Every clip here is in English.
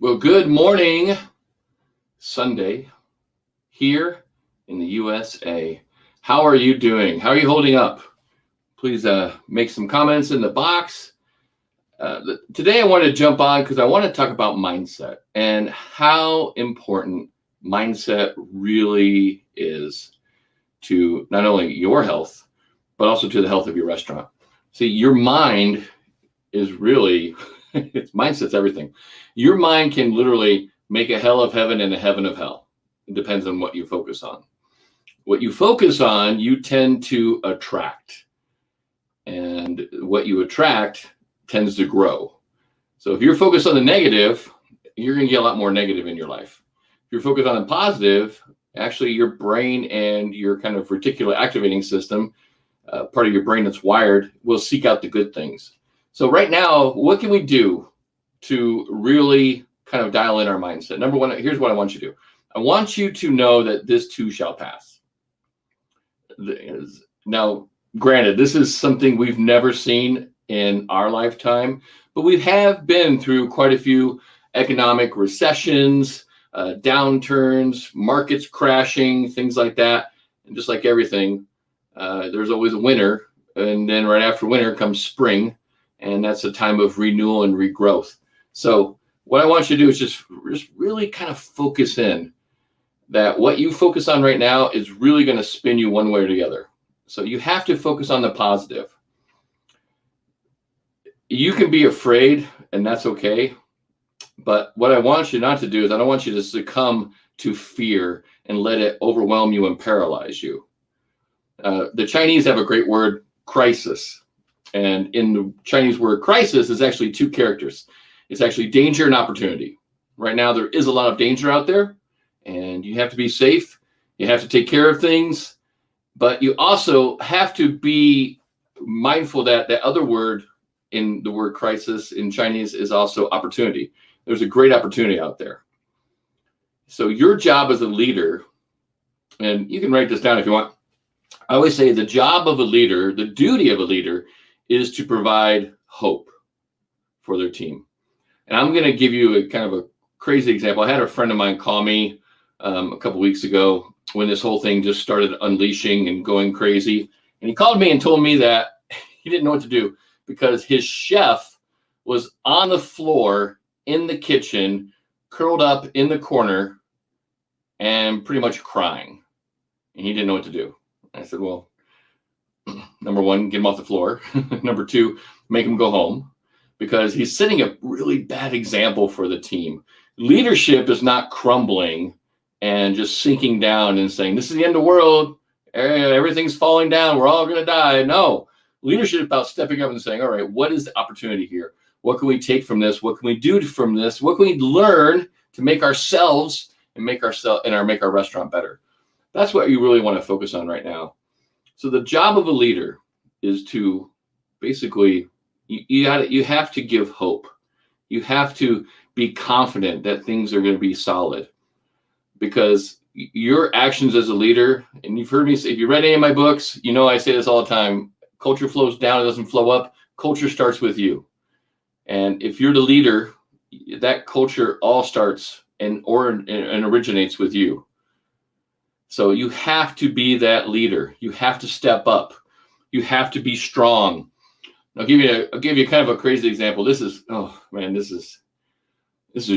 Well, good morning, Sunday, here in the USA. How are you doing? How are you holding up? Please make some comments in the box. Today I want to jump on because I want to talk about mindset and how important mindset really is to not only your health, but also to the health of your restaurant. See, your mind is really, mindset's everything. Your mind can literally make a hell of heaven and a heaven of hell. It depends on what you focus on. What you focus on, you tend to attract. And what you attract tends to grow. So if you're focused on the negative, you're going to get a lot more negative in your life. If you're focused on the positive, actually your brain and your kind of reticular activating system, part of your brain that's wired, will seek out the good things. So right now, what can we do to really kind of dial in our mindset? Number one, here's what I want you to do. I want you to know that this too shall pass. Now, granted, this is something we've never seen in our lifetime, but we have been through quite a few economic recessions, downturns, markets crashing, things like that. And just like everything, there's always a winter. And then right after winter comes spring. And that's a time of renewal and regrowth. So what I want you to do is just really kind of focus in that what you focus on right now is really going to spin you one way or the other. So you have to focus on the positive. You can be afraid, and that's okay. But what I want you not to do is I don't want you to succumb to fear and let it overwhelm you and paralyze you. The Chinese have a great word, crisis. And in the Chinese word crisis is actually two characters. It's actually danger and opportunity. Right now, there is a lot of danger out there, and you have to be safe. You have to take care of things, but you also have to be mindful that that other word in the word crisis in Chinese is also opportunity. There's a great opportunity out there. So your job as a leader, and you can write this down if you want. I always say the job of a leader, the duty of a leader, is to provide hope for their team. And I'm going to give you a kind of a crazy example. I had a friend of mine call me a couple weeks ago when this whole thing just started unleashing and going crazy. And he called me and told me that he didn't know what to do because his chef was on the floor in the kitchen, curled up in the corner and pretty much crying. And he didn't know what to do. I said, well, number one, get him off the floor. Number two, make him go home because he's setting a really bad example for the team. Leadership is not crumbling and just sinking down and saying, this is the end of the world. Everything's falling down. We're all going to die. No, leadership is about stepping up and saying, all right, what is the opportunity here? What can we take from this? What can we do from this? What can we learn to make ourselves and make our restaurant better? That's what you really want to focus on right now. So the job of a leader is to basically, you have to give hope. You have to be confident that things are going to be solid because your actions as a leader, and you've heard me say, if you read any of my books, you know I say this all the time, culture flows down, it doesn't flow up. Culture starts with you. And if you're the leader, that culture all starts and originates with you. So you have to be that leader. You have to step up. You have to be strong. I'll give you kind of a crazy example. This is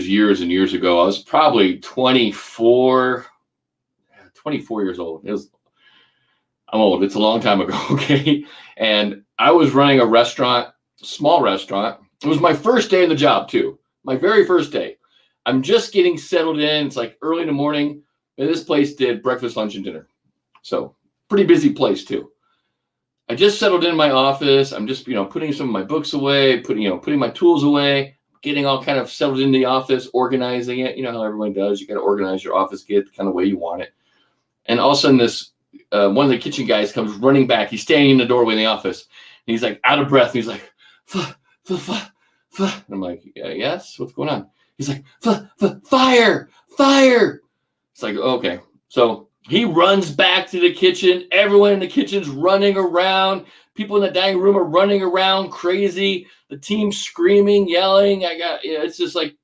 years and years ago. I was probably 24 years old. I'm old. It's a long time ago. Okay. And I was running a restaurant, small restaurant. It was my first day in the job too. My very first day. I'm just getting settled in. It's like early in the morning. And this place did breakfast, lunch, and dinner. So pretty busy place too. I just settled in my office. I'm just, putting some of my books away, putting my tools away, getting all kind of settled in the office, organizing it. You know how everyone does. You got to organize your office, get it the kind of way you want it. And all of a sudden this, one of the kitchen guys comes running back. He's standing in the doorway in the office. And he's like out of breath. And he's like, and I'm like, yes, what's going on? He's like, fire. It's like, okay. So he runs back to the kitchen. Everyone in the kitchen's running around. People in the dining room are running around crazy. The team's screaming, yelling. It's just like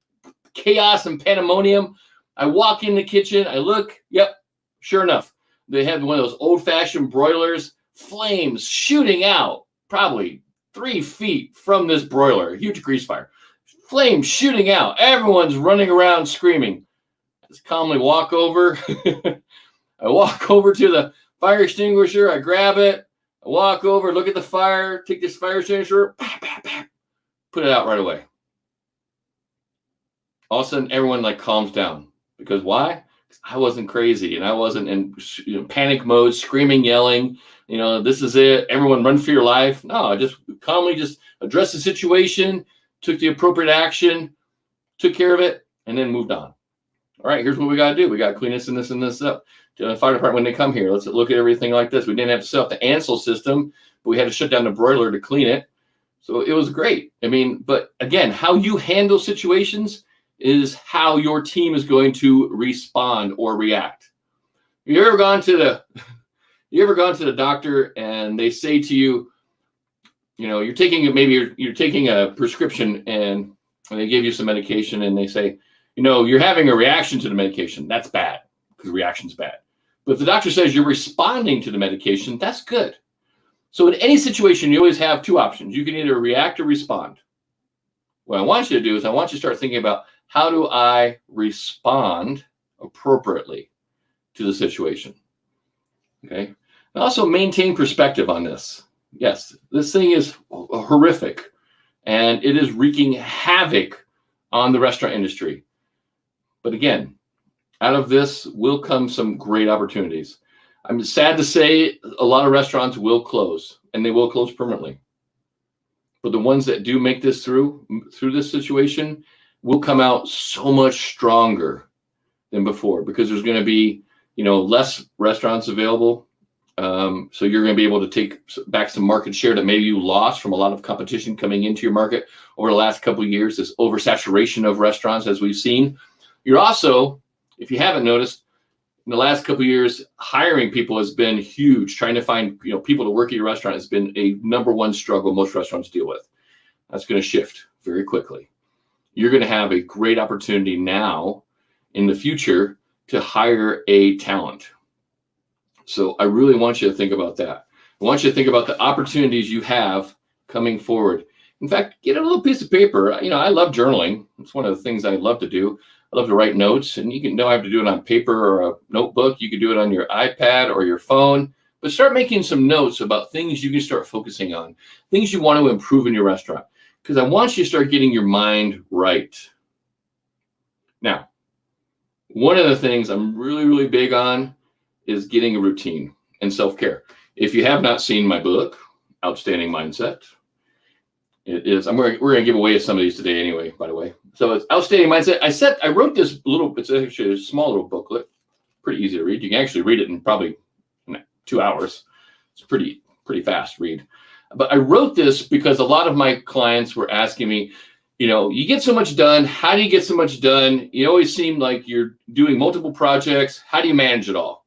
chaos and pandemonium. I walk in the kitchen, I look, yep, sure enough, they had one of those old-fashioned broilers, flames shooting out, probably 3 feet from this broiler, huge grease fire. Flames shooting out. Everyone's running around screaming. I just calmly walk over. I walk over to the fire extinguisher. I grab it. I walk over, look at the fire, take this fire extinguisher, put it out right away. All of a sudden, everyone like calms down. Because why? Because I wasn't crazy and I wasn't in panic mode, screaming, yelling. This is it. Everyone run for your life. No, I just calmly just addressed the situation, took the appropriate action, took care of it, and then moved on. All right, here's what we got to do. We got to clean this and this and this up. To the fire department, when they come here, let's look at everything like this. We didn't have to set up the Ansel system, but we had to shut down the broiler to clean it. So it was great. But again, how you handle situations is how your team is going to respond or react. You ever gone to the doctor and they say to you, you're taking a prescription and they give you some medication and they say, you're having a reaction to the medication. That's bad because reaction's bad. But if the doctor says you're responding to the medication, that's good. So in any situation, you always have 2 options. You can either react or respond. What I want you to do is I want you to start thinking about, how do I respond appropriately to the situation? Okay. And also maintain perspective on this. Yes, this thing is horrific and it is wreaking havoc on the restaurant industry. But again, out of this will come some great opportunities. I'm sad to say a lot of restaurants will close and they will close permanently. But the ones that do make this through this situation will come out so much stronger than before because there's going to be, less restaurants available. So you're going to be able to take back some market share that maybe you lost from a lot of competition coming into your market over the last couple of years, this oversaturation of restaurants as we've seen. You're also, if you haven't noticed, in the last couple of years, hiring people has been huge. Trying to find people to work at your restaurant has been a #1 struggle most restaurants deal with. That's going to shift very quickly. You're going to have a great opportunity now in the future to hire a talent. So I really want you to think about that. I want you to think about the opportunities you have coming forward. In fact, get a little piece of paper. I love journaling. It's one of the things I love to do. I love to write notes, and you don't have to do it on paper or a notebook. You can do it on your iPad or your phone, but start making some notes about things you can start focusing on, things you want to improve in your restaurant, because I want you to start getting your mind right. Now, one of the things I'm really, really big on is getting a routine and self-care. If you have not seen my book, Outstanding Mindset, we're going to give away some of these today anyway, by the way. So it's Outstanding Mindset. I wrote this it's actually a small little booklet, pretty easy to read. You can actually read it in probably 2 hours. It's pretty fast read. But I wrote this because a lot of my clients were asking me, you get so much done. How do you get so much done? You always seem like you're doing multiple projects. How do you manage it all?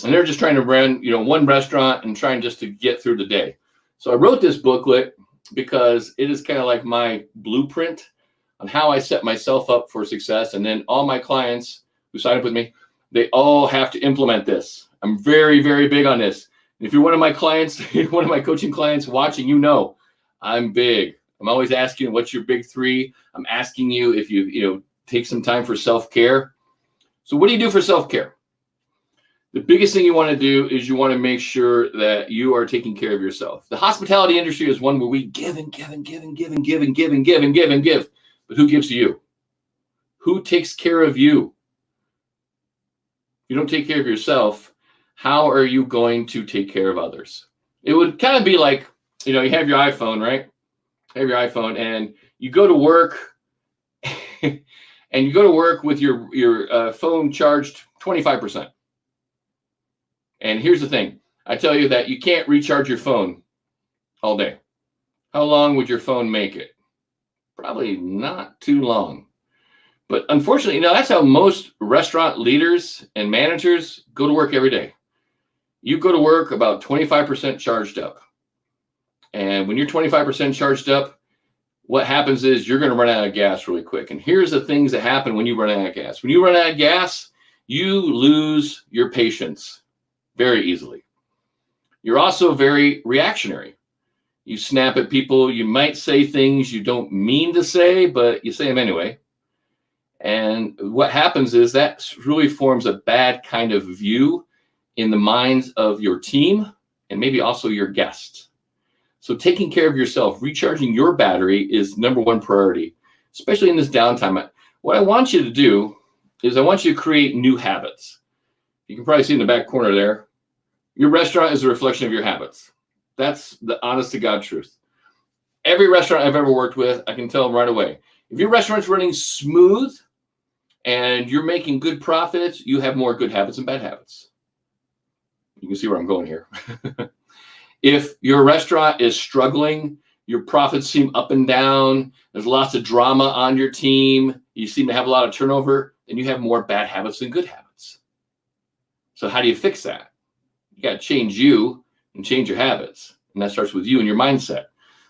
And they're just trying to run, one restaurant and trying just to get through the day. So I wrote this booklet because it is kind of like my blueprint on how I set myself up for success. And then all my clients who sign up with me, they all have to implement this. I'm very, very big on this. If you're one of my clients, one of my coaching clients watching, I'm big. I'm always asking what's your big 3. I'm asking you if you take some time for self-care. So what do you do for self-care? The biggest thing you want to do is you want to make sure that you are taking care of yourself. The hospitality industry is one where we give and give and give and give and give and give and give and give and give. But who gives to you? Who takes care of you? If you don't take care of yourself, how are you going to take care of others? It would kind of be like, you have your iPhone, right? You have your iPhone and you go to work and you go to work with your phone charged 25%. And here's the thing. I tell you that you can't recharge your phone all day. How long would your phone make it? Probably not too long. But unfortunately, that's how most restaurant leaders and managers go to work every day. You go to work about 25% charged up. And when you're 25% charged up, what happens is you're going to run out of gas really quick. And here's the things that happen when you run out of gas. When you run out of gas, you lose your patience very easily. You're also very reactionary. You snap at people. You might say things you don't mean to say, but you say them anyway. And what happens is that really forms a bad kind of view in the minds of your team and maybe also your guests. So taking care of yourself, recharging your battery is number one priority, especially in this downtime. What I want you to do is I want you to create new habits. You can probably see in the back corner there, your restaurant is a reflection of your habits. That's the honest to God truth. Every restaurant I've ever worked with, I can tell them right away. If your restaurant's running smooth and you're making good profits, you have more good habits and bad habits. You can see where I'm going here. If your restaurant is struggling, your profits seem up and down, there's lots of drama on your team, you seem to have a lot of turnover, then you have more bad habits than good habits. So how do you fix that? You got to change you and change your habits. And that starts with you and your mindset.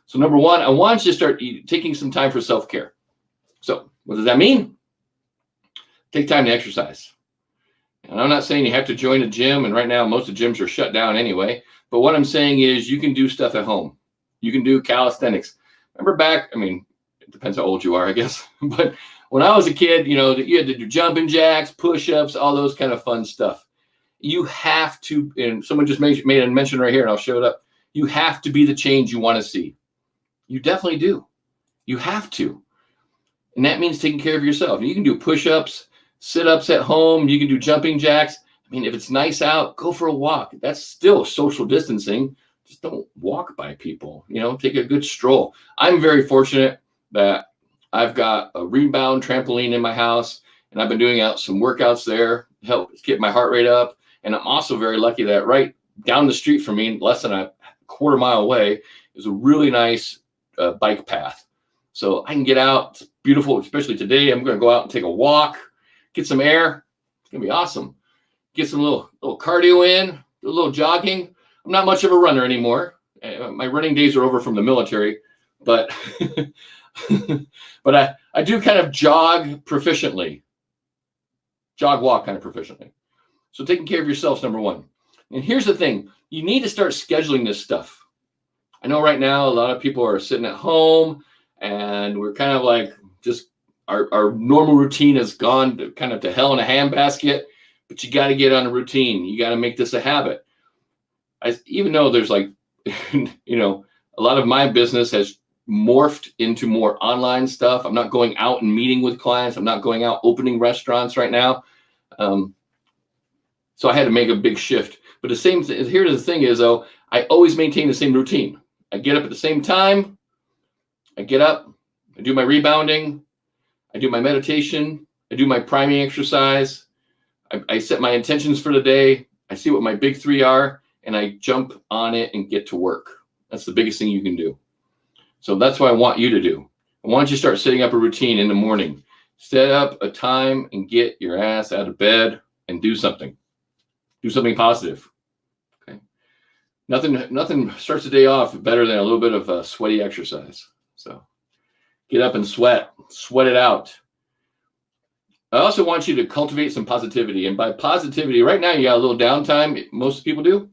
So number one, I want you to start taking some time for self-care. So what does that mean? Take time to exercise. And I'm not saying you have to join a gym, and right now most of the gyms are shut down anyway. But what I'm saying is you can do stuff at home. You can do calisthenics. Remember back, I mean, it depends how old you are, I guess. But when I was a kid, you had to do jumping jacks, push-ups, all those kind of fun stuff. You have to, and someone just made a mention right here, and I'll show it up. You have to be the change you want to see. You definitely do. You have to. And that means taking care of yourself. You can do push-ups, sit-ups at home. You can do jumping jacks. I mean, if it's nice out, go for a walk. That's still social distancing. Just don't walk by people, take a good stroll. I'm very fortunate that I've got a rebound trampoline in my house, and I've been doing some workouts there to help get my heart rate up. And I'm also very lucky that right down the street from me, less than a quarter mile away, is a really nice bike path. So I can get out. It's beautiful, especially today. I'm going to go out and take a walk, get some air. It's going to be awesome. Get some little cardio in, do a little jogging. I'm not much of a runner anymore. My running days are over from the military, but but I do kind of jog proficiently. Walk kind of proficiently. So taking care of yourself is number one. And here's the thing. You need to start scheduling this stuff. I know right now a lot of people are sitting at home and we're kind of like just our normal routine has gone to hell in a handbasket, but you got to get on a routine. You got to make this a habit. Even though there's a lot of my business has morphed into more online stuff. I'm not going out and meeting with clients. I'm not going out opening restaurants right now. So I had to make a big shift. But the same thing, here's the thing is, though, I always maintain the same routine. I get up at the same time. I get up. I do my rebounding. I do my meditation. I do my priming exercise. I set my intentions for the day. I see what my big three are, and I jump on it and get to work. That's the biggest thing you can do. So that's what I want you to do. I want you to start setting up a routine in the morning. Set up a time and get your ass out of bed and do something. Do something positive. Okay. Nothing starts the day off better than a little bit of sweaty exercise. So get up and sweat it out. I also want you to cultivate some positivity. And by positivity, right now you got a little downtime. Most people do.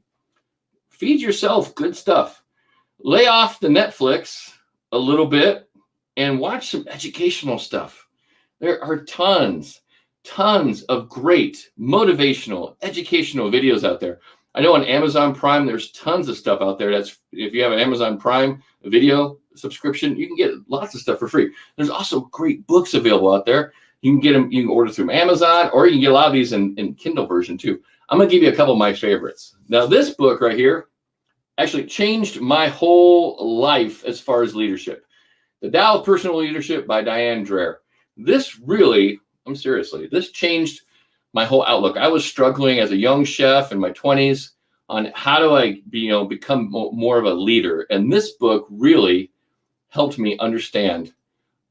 Feed yourself good stuff. Lay off the Netflix a little bit and watch some educational stuff. There are tons of great motivational, educational videos out there. I know on Amazon Prime, there's tons of stuff out there. That's if you have an Amazon Prime video subscription, you can get lots of stuff for free. There's also great books available out there. You can get them, you can order through Amazon, or you can get a lot of these in Kindle version too. I'm going to give you a couple of my favorites. Now, this book right here actually changed my whole life as far as leadership. The Tao of Personal Leadership by Diane Dreher. This really, this changed my whole outlook. I was struggling as a young chef in my 20s on how do I become more of a leader. And this book really helped me understand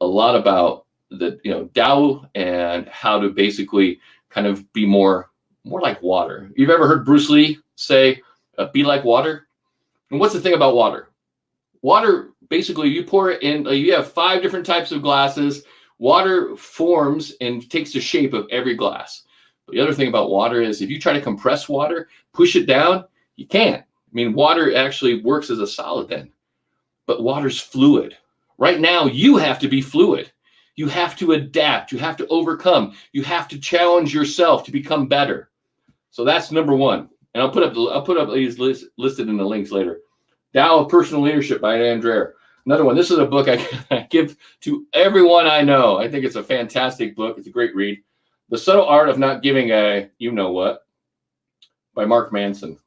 a lot about the Tao and how to basically kind of be more like water. You've ever heard Bruce Lee say, be like water? And what's the thing about water? Water basically you pour it in, you have 5 different types of glasses. Water forms and takes the shape of every glass. But the other thing about water is if you try to compress water, push it down, you can't. I mean, water actually works as a solid then, but water's fluid. Right now, you have to be fluid. You have to adapt. You have to overcome. You have to challenge yourself to become better. So that's number 1. And I'll put up these listed in the links later. Tao of Personal Leadership by Dan Dreher. Another one. This is a book I give to everyone I know. I think it's a fantastic book. It's a great read. The Subtle Art of Not Giving a You Know What by Mark Manson.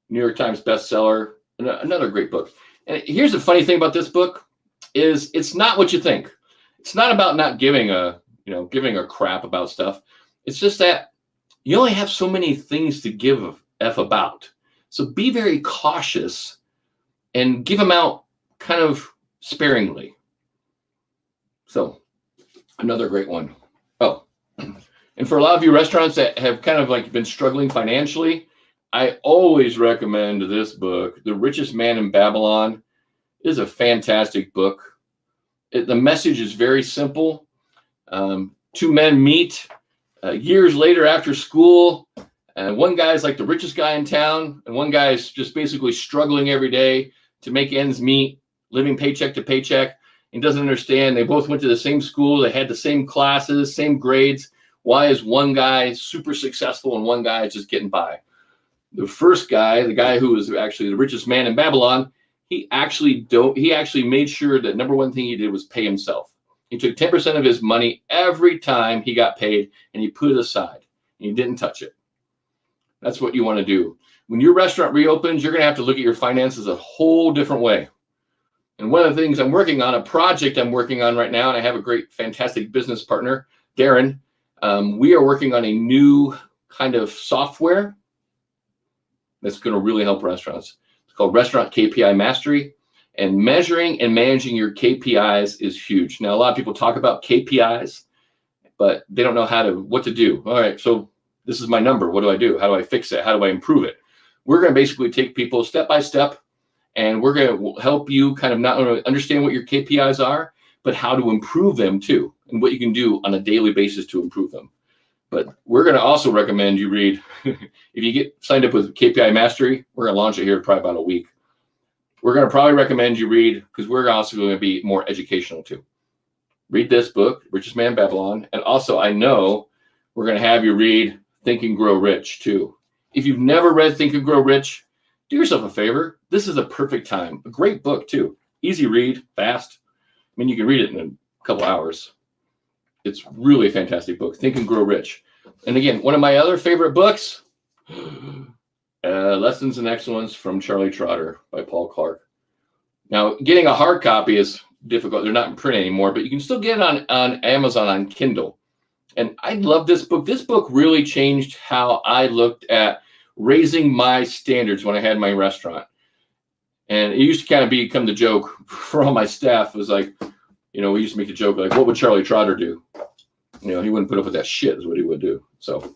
New York Times bestseller. Another great book. And here's the funny thing about this book is it's not what you think. It's not about not giving a crap about stuff. It's just that you only have so many things to give a F about. So be very cautious and give them out kind of sparingly. So another great one. Oh, and for a lot of you restaurants that have kind of like been struggling financially, I always recommend this book. The Richest Man in Babylon is a fantastic book. The message is very simple. 2 men meet years later after school. And one guy's like the richest guy in town, and one guy's just basically struggling every day to make ends meet, living paycheck to paycheck. He doesn't understand. They both went to the same school. They had the same classes, same grades. Why is one guy super successful and one guy just getting by? The first guy, the guy who was actually the richest man in Babylon, he actually made sure that number 1 thing he did was pay himself. He took 10% of his money every time he got paid, and he put it aside. And he didn't touch it. That's what you want to do. When your restaurant reopens, you're going to have to look at your finances a whole different way. And one of the things I'm working on, a project I'm working on right now, and I have a great, fantastic business partner, Darren. We are working on a new kind of software that's going to really help restaurants. It's called Restaurant KPI Mastery. And measuring and managing your KPIs is huge. Now, a lot of people talk about KPIs, but they don't know what to do. All right, so this is my number. What do I do? How do I fix it? How do I improve it? We're going to basically take people step by step, and we're going to help you kind of not only understand what your KPIs are, but how to improve them too, and what you can do on a daily basis to improve them. But we're going to also recommend you read, if you get signed up with KPI Mastery, we're going to launch it here in probably about a week. We're going to probably recommend you read, because we're also going to be more educational too. Read this book, Richest Man in Babylon. And also, I know we're going to have you read Think and Grow Rich too. If you've never read Think and Grow Rich, do yourself a favor. This is a perfect time. A great book too. Easy read, fast. I mean, you can read it in a couple hours. It's really a fantastic book, Think and Grow Rich. And again, one of my other favorite books, Lessons in Excellence from Charlie Trotter by Paul Clark. Now, getting a hard copy is difficult. They're not in print anymore, but you can still get it on Amazon on Kindle. And I love this book. This book really changed how I looked at raising my standards when I had my restaurant. And it used to kind of become the joke for all my staff. It was like, we used to make a joke like, what would Charlie Trotter do? He wouldn't put up with that shit is what he would do. So,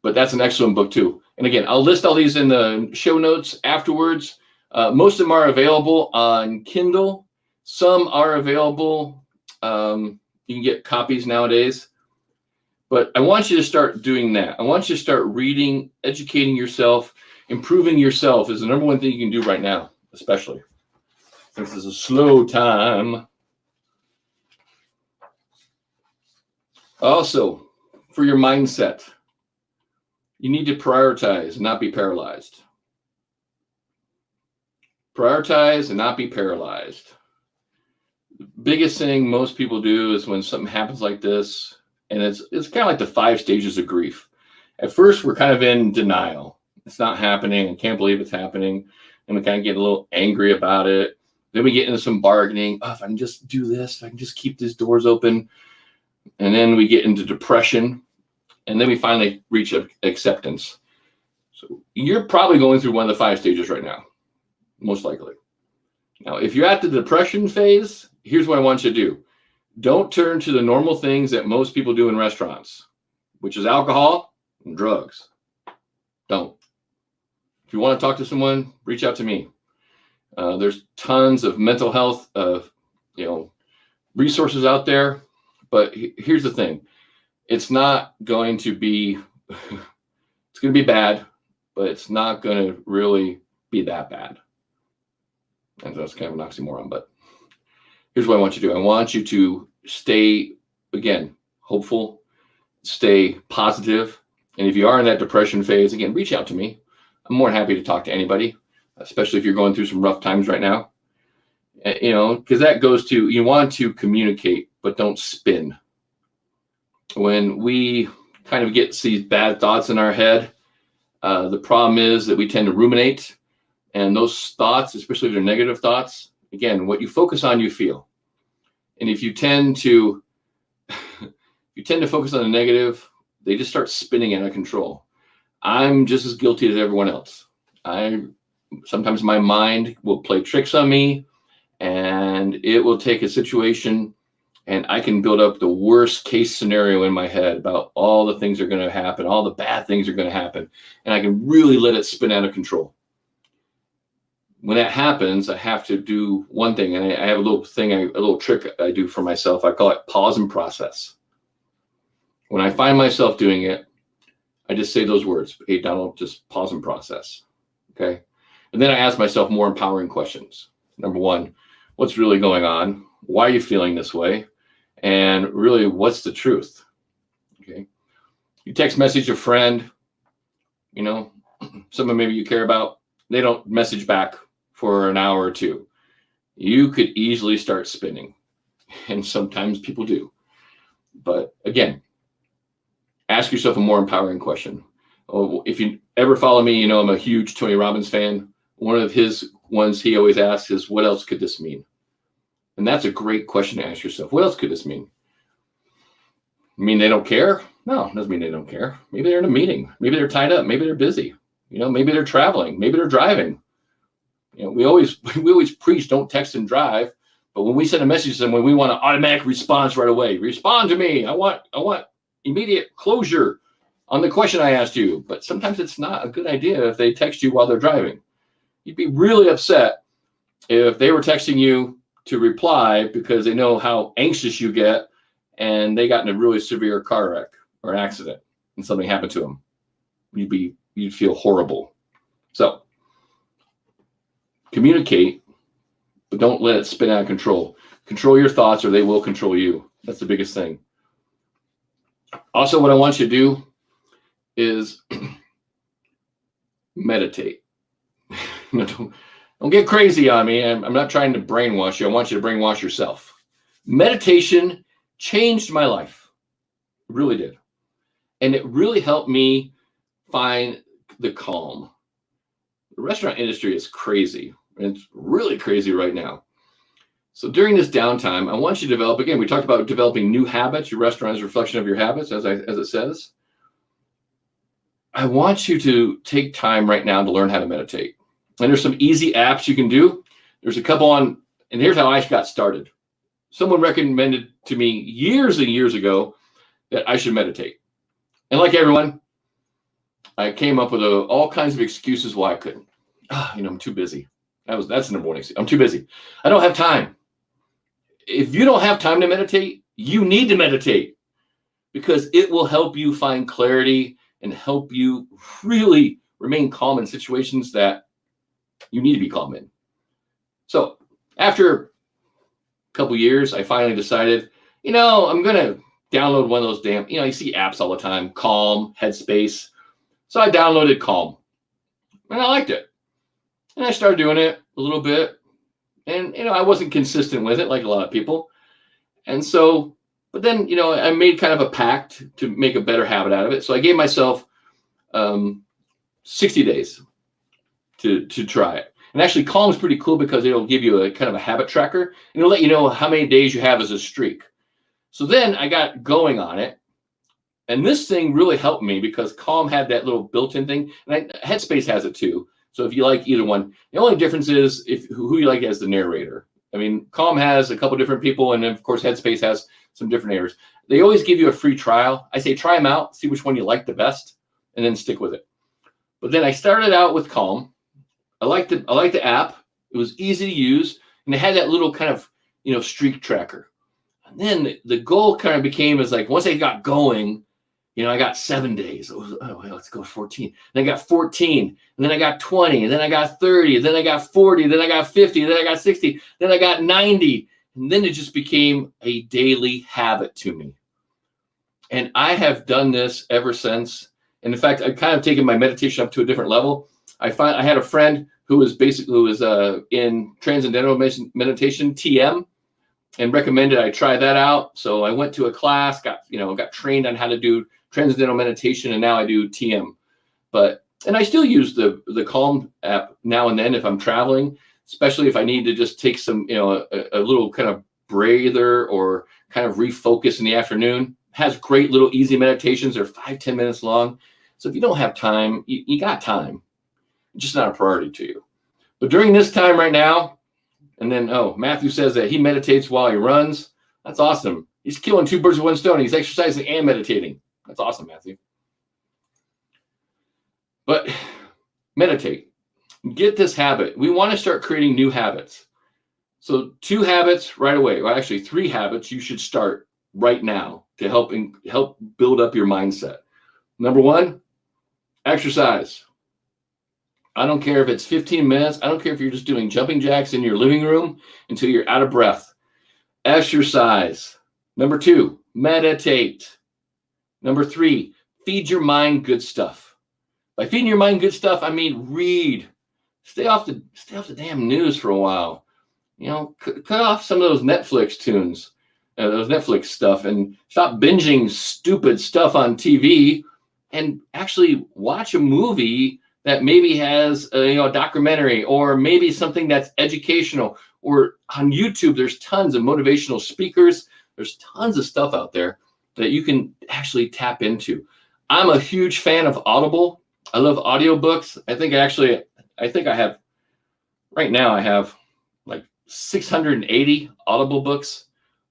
but that's an excellent book too. And again, I'll list all these in the show notes afterwards. Most of them are available on Kindle. Some are available. You can get copies nowadays. But I want you to start doing that. I want you to start reading, educating yourself. Improving yourself is the number 1 thing you can do right now, especially since it's a slow time. Also, for your mindset, you need to prioritize and not be paralyzed. Prioritize and not be paralyzed. The biggest thing most people do is when something happens like this, and it's kind of like the 5 stages of grief. At first, we're kind of in denial. It's not happening. I can't believe it's happening. And we kind of get a little angry about it. Then we get into some bargaining. Oh, if I can just do this, if I can just keep these doors open. And then we get into depression. And then we finally reach acceptance. So you're probably going through one of the 5 stages right now, most likely. Now, if you're at the depression phase, here's what I want you to do. Don't turn to the normal things that most people do in restaurants, which is alcohol and drugs. Don't. If you want to talk to someone, reach out to me. There's tons of mental health, resources out there, but here's the thing: it's not going to be, it's going to be bad, but it's not going to really be that bad. And that's kind of an oxymoron, but here's what I want you to do. I want you to stay, again, hopeful, stay positive. And if you are in that depression phase, again, reach out to me. I'm more than happy to talk to anybody, especially if you're going through some rough times right now. Because that goes to, you want to communicate, but don't spin. When we kind of get these bad thoughts in our head, the problem is that we tend to ruminate. And those thoughts, especially if they're negative thoughts, again, what you focus on, you feel. And if you tend to focus on the negative, they just start spinning out of control. I'm just as guilty as everyone else. Sometimes my mind will play tricks on me, and it will take a situation, and I can build up the worst case scenario in my head about all the things that are going to happen, all the bad things are going to happen, and I can really let it spin out of control. When that happens, I have to do one thing, and I have a little trick I do for myself. I call it pause and process. When I find myself doing it, I just say those words. Hey, Donald, just pause and process. Okay. And then I ask myself more empowering questions. Number one, what's really going on? Why are you feeling this way? And really, what's the truth? Okay. You text message a friend, someone maybe you care about, they don't message back for an hour or two. You could easily start spinning. And sometimes people do. But again, ask yourself a more empowering question. If you ever follow me, I'm a huge Tony Robbins fan. One of his ones he always asks is, what else could this mean? And that's a great question to ask yourself. What else could this mean? Mean they don't care? No, it doesn't mean they don't care. Maybe they're in a meeting. Maybe they're tied up. Maybe they're busy. Maybe they're traveling. Maybe they're driving. We always preach, don't text and drive. But when we send a message to someone, we want an automatic response right away. Respond to me. I want immediate closure on the question I asked you. But sometimes it's not a good idea if they text you while they're driving. You'd be really upset if they were texting you to reply because they know how anxious you get and they got in a really severe car wreck or accident and something happened to them. You'd feel horrible. So communicate, but don't let it spin out of control. Control your thoughts or they will control you. That's the biggest thing. Also, what I want you to do is meditate. Don't get crazy on me. I'm not trying to brainwash you. I want you to brainwash yourself. Meditation changed my life. It really did. And it really helped me find the calm. The restaurant industry is crazy. It's really crazy right now. So during this downtime, I want you to develop, again, we talked about developing new habits. Your restaurant is a reflection of your habits, as it says. I want you to take time right now to learn how to meditate. And there's some easy apps you can do. There's a couple and here's how I got started. Someone recommended to me years and years ago that I should meditate. And like everyone, I came up with all kinds of excuses why I couldn't. I'm too busy. That's the number one excuse. I'm too busy. I don't have time. If you don't have time to meditate, you need to meditate because it will help you find clarity and help you really remain calm in situations that you need to be calm in. So after a couple years, I finally decided, I'm going to download one of those damn, you see apps all the time, Calm, Headspace. So I downloaded Calm and I liked it. And I started doing it a little bit. And, I wasn't consistent with it like a lot of people. And so, but then, I made kind of a pact to make a better habit out of it. So I gave myself 60 days to try it. And actually, Calm is pretty cool because it'll give you a kind of a habit tracker. And it'll let you know how many days you have as a streak. So then I got going on it. And this thing really helped me because Calm had that little built-in thing. And Headspace has it too. So if you like either one, the only difference is who you like as the narrator. I mean, Calm has a couple different people, and then of course Headspace has some different narrators. They always give you a free trial. I say try them out, see which one you like the best, and then stick with it. But then I started out with Calm. I like the app. It was easy to use, and it had that little kind of, streak tracker. And then the goal kind of became is like, once I got going, I got 7 days. Oh, well, let's go 14. Then I got 14, and then I got 20, and then I got 30, and then I got 40, then I got 50, then I got 60, then I got 90. And then it just became a daily habit to me. And I have done this ever since. And in fact, I've kind of taken my meditation up to a different level. I had a friend who was in Transcendental Meditation, TM, and recommended I try that out. So I went to a class, got trained on how to do Transcendental Meditation, and now I do TM. And I still use the Calm app now and then if I'm traveling, especially if I need to just take some, a little kind of breather or kind of refocus in the afternoon. It has great little easy meditations. They're 5-10 minutes long. So if you don't have time, you got time. It's just not a priority to you. But during this time right now, and then, Matthew says that he meditates while he runs. That's awesome. He's killing 2 birds with 1 stone. He's exercising and meditating. That's awesome, Matthew. But meditate. Get this habit. We want to start creating new habits. So 2 habits right away. Well, actually 3 habits you should start right now to help build up your mindset. Number 1, exercise. I don't care if it's 15 minutes. I don't care if you're just doing jumping jacks in your living room until you're out of breath. Exercise. Number 2, meditate. Number 3, feed your mind good stuff. By feeding your mind good stuff, I mean read. Stay off the damn news for a while. Cut off some of those Netflix tunes, those Netflix stuff, and stop binging stupid stuff on TV, and actually watch a movie that maybe has a documentary, or maybe something that's educational. Or on YouTube, there's tons of motivational speakers. There's tons of stuff out there that you can actually tap into. I'm a huge fan of Audible. I love audiobooks. I think I have, right now I have like 680 Audible books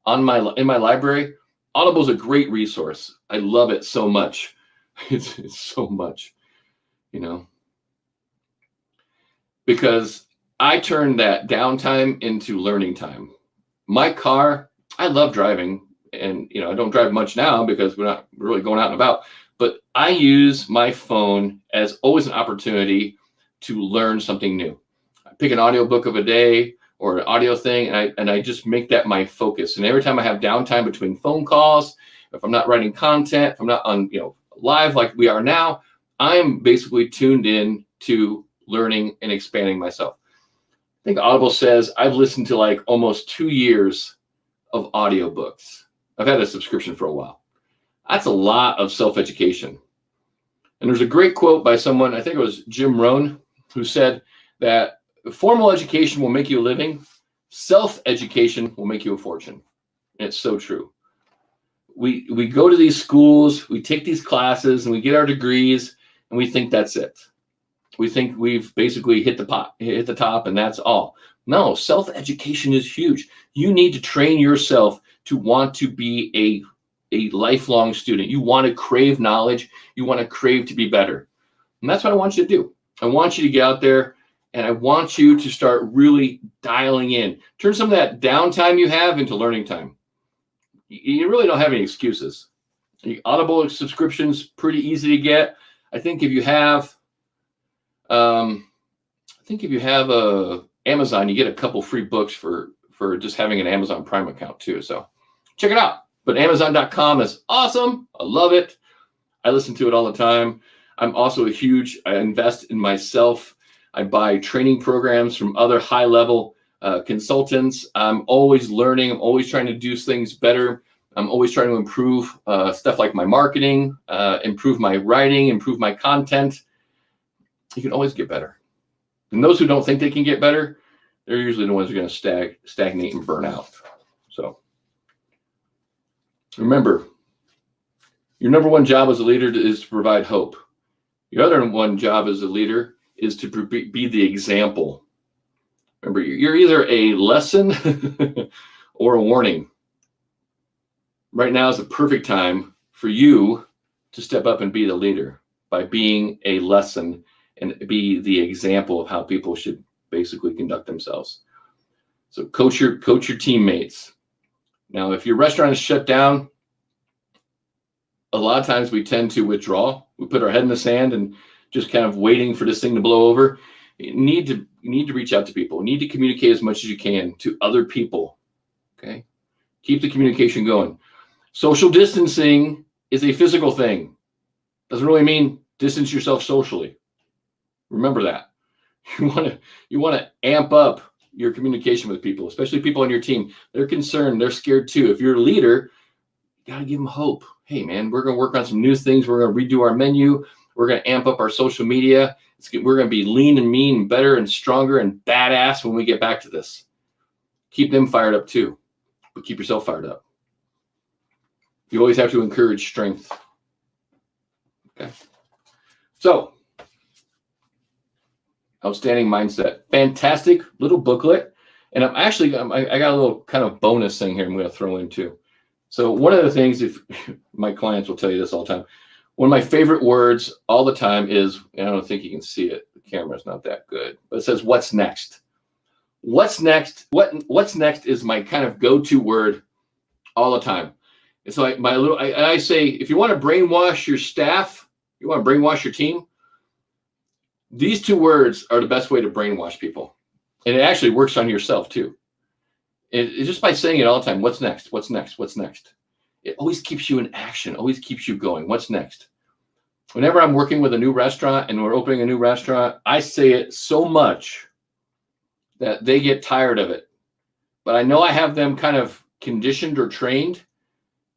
in my library. Audible is a great resource. I love it so much. It's so much, because I turned that downtime into learning time. My car, I love driving, and I don't drive much now because we're not really going out and about, but I use my phone as always an opportunity to learn something new. I pick an audiobook of a day or an audio thing, and I just make that my focus. And every time I have downtime between phone calls, if I'm not writing content, if I'm not on live like we are now, I'm basically tuned in to learning and expanding myself. I think Audible says I've listened to like almost 2 years of audiobooks. I've had a subscription for a while. That's a lot of self-education. And there's a great quote by someone, I think it was Jim Rohn, who said that formal education will make you a living, self-education will make you a fortune. And it's so true. We go to these schools, we take these classes, and we get our degrees, and we think that's it. We think we've basically hit the top, and that's all. No, self-education is huge. You need to train yourself to want to be a lifelong student. You want to crave knowledge. You want to crave to be better. And that's what I want you to do. I want you to get out there, and I want you to start really dialing in. Turn some of that downtime you have into learning time. You really don't have any excuses. The Audible subscription's pretty easy to get. I think if you have Amazon, you get a couple free books for just having an Amazon Prime account too. So check it out. But Amazon.com is awesome. I love it. I listen to it all the time. I'm also I invest in myself. I buy training programs from other high-level consultants. I'm always learning. I'm always trying to do things better. I'm always trying to improve stuff like my marketing, improve my writing, improve my content. You can always get better. And those who don't think they can get better, they're usually the ones who are going to stagnate and burn out. So remember, your number one job as a leader is to provide hope. Your other one job as a leader is to be the example. Remember, you're either a lesson or a warning. Right now is the perfect time for you to step up and be the leader by being a lesson and be the example of how people should basically conduct themselves. So coach your teammates. Now, if your restaurant is shut down, a lot of times we tend to withdraw. We put our head in the sand and just kind of waiting for this thing to blow over. You need to reach out to people. You need to communicate as much as you can to other people. Okay, keep the communication going. Social distancing is a physical thing. Doesn't really mean distance yourself socially. Remember that. You want to amp up your communication with people, especially people on your team. They're concerned. They're scared too. If you're a leader, you got to give them hope. Hey, man, we're going to work on some new things. We're going to redo our menu. We're going to amp up our social media. We're going to be lean and mean and better and stronger and badass when we get back to this. Keep them fired up too, but keep yourself fired up. You always have to encourage strength. Okay. So, outstanding mindset. Fantastic little booklet. And I got a little kind of bonus thing here I'm going to throw in too. So one of the things, if my clients will tell you this all the time, one of my favorite words all the time is, and I don't think you can see it, the camera's not that good, but it says, what's next? What's next? What's next is my kind of go-to word all the time. It's like I say, if you want to brainwash your staff, you want to brainwash your team, these two words are the best way to brainwash people. And it actually works on yourself too. It's just by saying it all the time. What's next? What's next? What's next? It always keeps you in action, always keeps you going. What's next? Whenever I'm working with a new restaurant and we're opening a new restaurant, I say it so much that they get tired of it. But I know I have them kind of conditioned or trained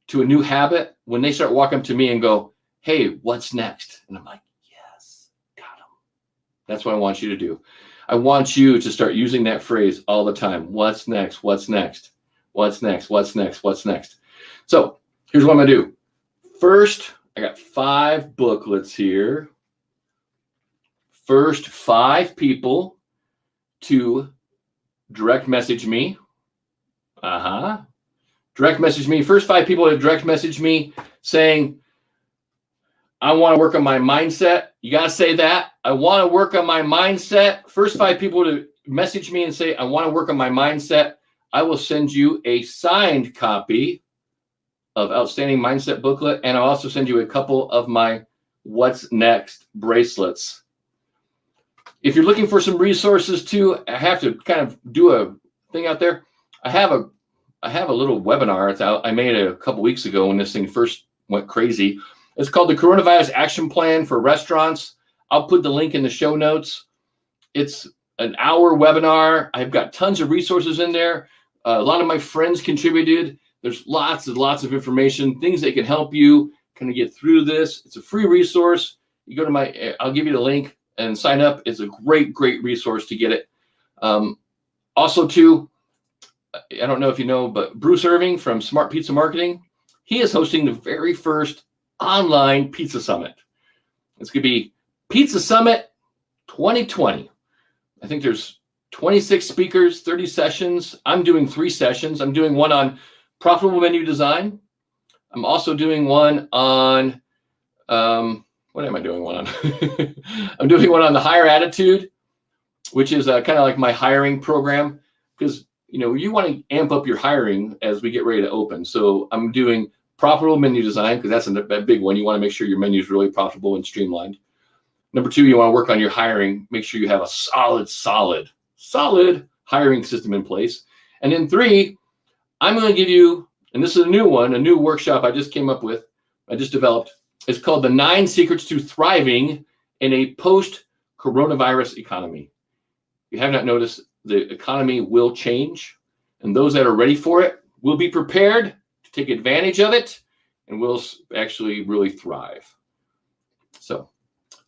to a new habit when they start walking up to me and go, hey, what's next? And I'm like, yes, got them. That's what I want you to do. I want you to start using that phrase all the time. What's next? What's next? What's next? What's next? What's next? So here's what I'm going to do. First, I got 5 booklets here. First 5 people to direct message me. Direct message me. First 5 people to direct message me saying, I want to work on my mindset. You got to say that. I want to work on my mindset. First 5 people to message me and say, I want to work on my mindset. I will send you a signed copy of Outstanding Mindset booklet. And I'll also send you a couple of my What's Next bracelets. If you're looking for some resources too, I have to kind of do a thing out there. I have a little webinar. It's out. I made it a couple weeks ago when this thing first went crazy. It's called the Coronavirus Action Plan for Restaurants. I'll put the link in the show notes. It's an hour webinar. I've got tons of resources in there. A lot of my friends contributed. There's lots and lots of information, things that can help you kind of get through this. It's a free resource. You go to I'll give you the link and sign up. It's a great, great resource to get it. Also too, I don't know if you know, but Bruce Irving from Smart Pizza Marketing, he is hosting the very first online pizza summit. It's going to be Pizza Summit 2020. I think there's 26 speakers, 30 sessions. I'm doing 3 sessions. I'm doing one on profitable menu design. I'm also doing one on, what am I doing one on? I'm doing one on the higher attitude, which is kind of like my hiring program, because you want to amp up your hiring as we get ready to open. So I'm doing profitable menu design, because that's a big one. You want to make sure your menu is really profitable and streamlined. Number 2, you want to work on your hiring. Make sure you have a solid hiring system in place. And then 3, I'm going to give you, and this is a new one, a new workshop I just came up with, I just developed. It's called the 9 Secrets to Thriving in a Post-Coronavirus Economy. If you have not noticed, the economy will change, and those that are ready for it will be prepared to take advantage of it, and will actually really thrive. So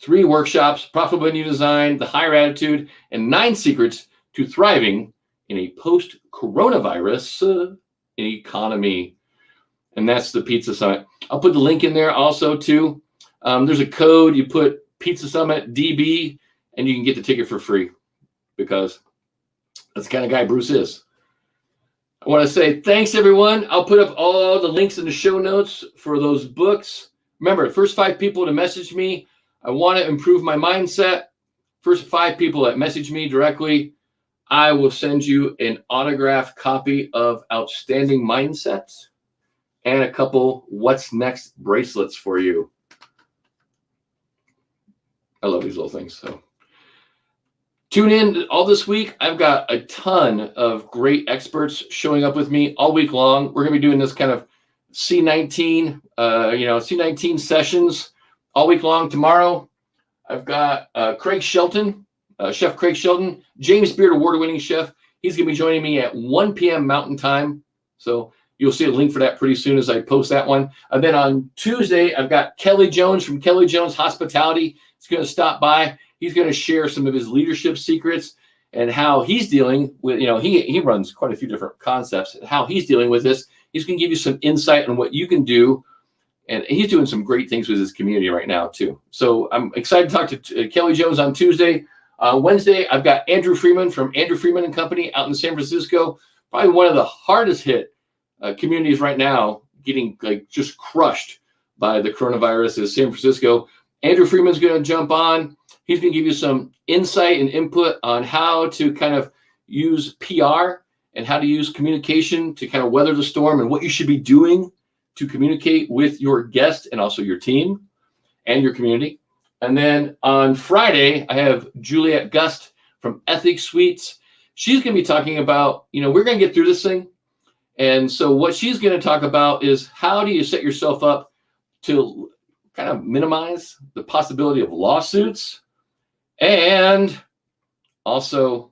3 workshops: profitable menu design, the higher attitude, and 9 secrets to thriving in a post-coronavirus economy. And that's the Pizza Summit. I'll put the link in there also too. There's a code. You put Pizza Summit DB and you can get the ticket for free, because that's the kind of guy Bruce is. I want to say thanks, everyone. I'll put up all the links in the show notes for those books. Remember, first 5 people to message me, I want to improve my mindset. first 5 people that message me directly, I will send you an autographed copy of Outstanding Mindsets and a couple What's Next bracelets for you. I love these little things. So tune in all this week. I've got a ton of great experts showing up with me all week long. We're going to be doing this kind of C19, C19 sessions all week long. Tomorrow, I've got Craig Shelton, Chef Craig Shelton, James Beard award-winning chef. He's going to be joining me at 1 p.m. Mountain Time. So you'll see a link for that pretty soon as I post that one. And then on Tuesday, I've got Kelly Jones from Kelly Jones Hospitality. He's going to stop by. He's going to share some of his leadership secrets and how he's dealing with, he runs quite a few different concepts, how he's dealing with this. He's going to give you some insight on what you can do. And he's doing some great things with his community right now, too. So I'm excited to talk to Kelly Jones on Tuesday. Wednesday, I've got Andrew Freeman from Andrew Freeman and Company out in San Francisco. Probably one of the hardest hit communities right now, getting just crushed by the coronavirus is San Francisco. Andrew Freeman's going to jump on. He's going to give you some insight and input on how to kind of use PR and how to use communication to kind of weather the storm and what you should be doing to communicate with your guest and also your team and your community. And then on Friday, I have Juliet Gust from Ethic Suites. She's going to be talking about, we're going to get through this thing. And so what she's going to talk about is how do you set yourself up to kind of minimize the possibility of lawsuits, and also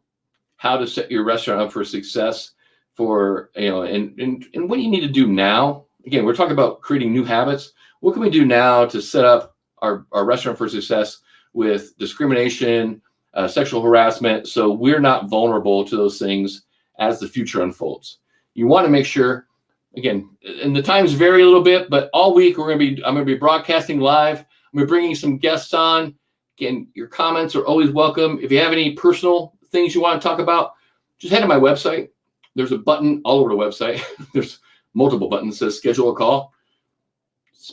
how to set your restaurant up for success for, and what do you need to do now? Again, we're talking about creating new habits. What can we do now to set up our restaurant for success with discrimination, sexual harassment, so we're not vulnerable to those things as the future unfolds? You want to make sure, again, and the times vary a little bit, but all week I'm going to be broadcasting live. I'm going to be bringing some guests on. Again, your comments are always welcome. If you have any personal things you want to talk about, just head to my website. There's a button all over the website. There's multiple buttons that says schedule a call.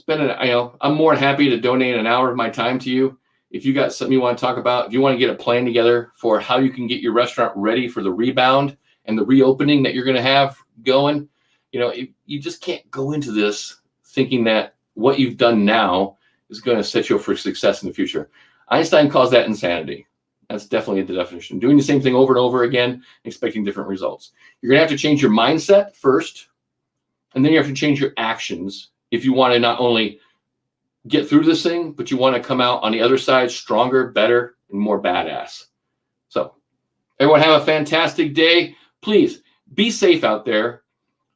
I'm more than happy to donate an hour of my time to you. If you got something you want to talk about, if you want to get a plan together for how you can get your restaurant ready for the rebound and the reopening that you're going to have going, you just can't go into this thinking that what you've done now is going to set you up for success in the future. Einstein calls that insanity. That's definitely the definition. Doing the same thing over and over again, expecting different results. You're going to have to change your mindset first, and then you have to change your actions if you want to not only get through this thing, but you want to come out on the other side stronger, better, and more badass. So everyone have a fantastic day. Please be safe out there.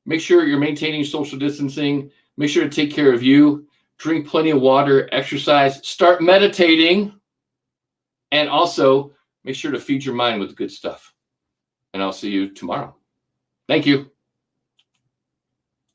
Make sure you're maintaining social distancing. Make sure to take care of you. Drink plenty of water, exercise, start meditating, and also make sure to feed your mind with good stuff. And I'll see you tomorrow. Thank you.